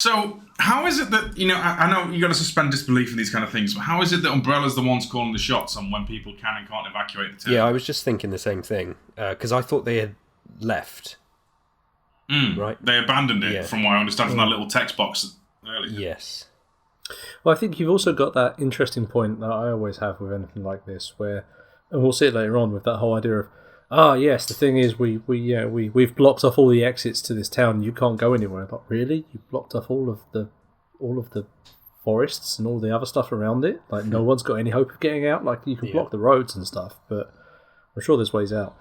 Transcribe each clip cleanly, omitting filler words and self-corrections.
So, how is it that, I know you got to suspend disbelief in these kind of things, but how is it that Umbrella's the ones calling the shots on when people can and can't evacuate the town? Yeah, I was just thinking the same thing, because I thought they had left. Right? They abandoned it, from what I understand from that little text box earlier. Yes. Well, I think you've also got that interesting point that I always have with anything like this, where, and we'll see it later on with that whole idea of, yes, the thing is we've blocked off all the exits to this town. You can't go anywhere. Like, really? You blocked off all of the forests and all the other stuff around it? Like, no one's got any hope of getting out? Like, you can block the roads and stuff, but I'm sure there's ways out.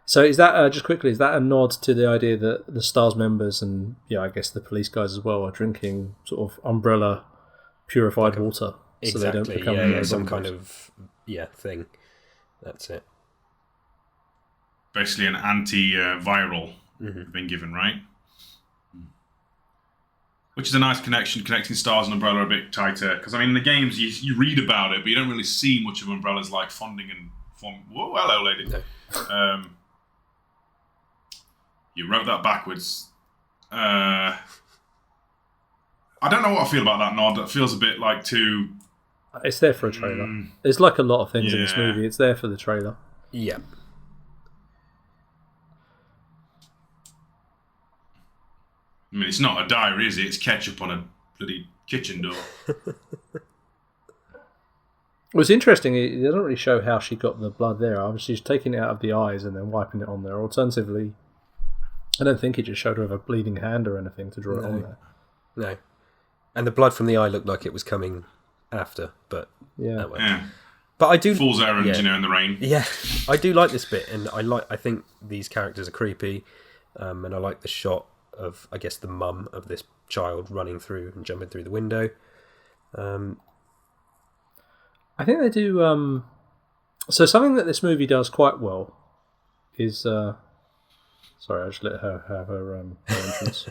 So is that, just quickly, is that a nod to the idea that the STARS members and, I guess the police guys as well are drinking sort of umbrella purified water? Exactly, so they don't become some kind of, thing. That's it. Basically an anti-viral been given, right? Which is a nice connection, connecting STARS and Umbrella a bit tighter. Because, in the games, you read about it, but you don't really see much of Umbrella's, funding and form. Whoa, hello, lady. No. You wrote that backwards. I don't know what I feel about that nod. It feels a bit too... It's there for a trailer. There's a lot of things in this movie. It's there for the trailer. Yeah. It's not a diary, is it? It's ketchup on a bloody kitchen door. What's interesting, it doesn't really show how she got the blood there. Obviously, she's taking it out of the eyes and then wiping it on there. Alternatively, I don't think it just showed her with a bleeding hand or anything to draw it on there. No. And the blood from the eye looked like it was coming after, but... Yeah. But I do... Fool's errand, in the rain. Yeah, I do like this bit, and I think these characters are creepy, and I like the shot of, I guess, the mum of this child running through and jumping through the window. I think they do... So something that this movie does quite well is... Sorry, I just let her have her entrance.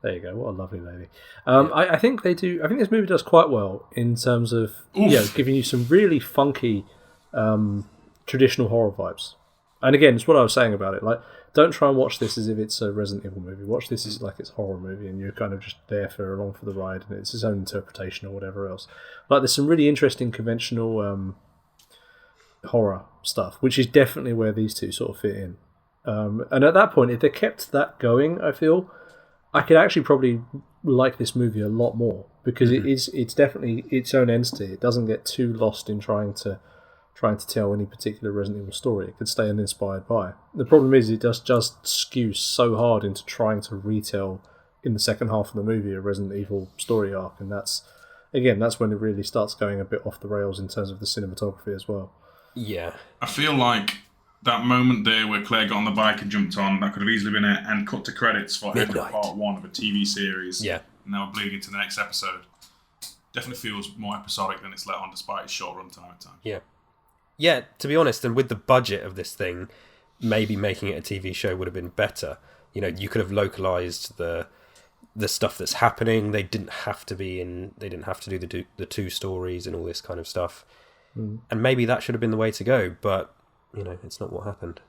There you go. What a lovely lady. I think they do. I think this movie does quite well in terms of giving you some really funky traditional horror vibes. And again, it's what I was saying about it. Don't try and watch this as if it's a Resident Evil movie. Watch this as like it's a horror movie, and you're kind of just there along for the ride, and it's its own interpretation or whatever else. There's some really interesting conventional horror stuff, which is definitely where these two sort of fit in. And at that point, if they kept that going, I feel I could actually probably like this movie a lot more, because it's definitely its own entity. It doesn't get too lost in trying to tell any particular Resident Evil story. It could stay uninspired by. The problem is it just skew so hard into trying to retell in the second half of the movie a Resident Evil story arc, and that's when it really starts going a bit off the rails in terms of the cinematography as well. Yeah. I feel like that moment there where Claire got on the bike and jumped on, that could have easily been it, and cut to credits for part 1 of a TV series. Yeah. And now bleeding into the next episode. Definitely feels more episodic than it's let on, despite its short runtime at times. Yeah. Yeah, to be honest, and with the budget of this thing, maybe making it a TV show would have been better. You could have localized the stuff that's happening. They didn't have to do the two stories and all this kind of stuff. And maybe that should have been the way to go, but it's not what happened.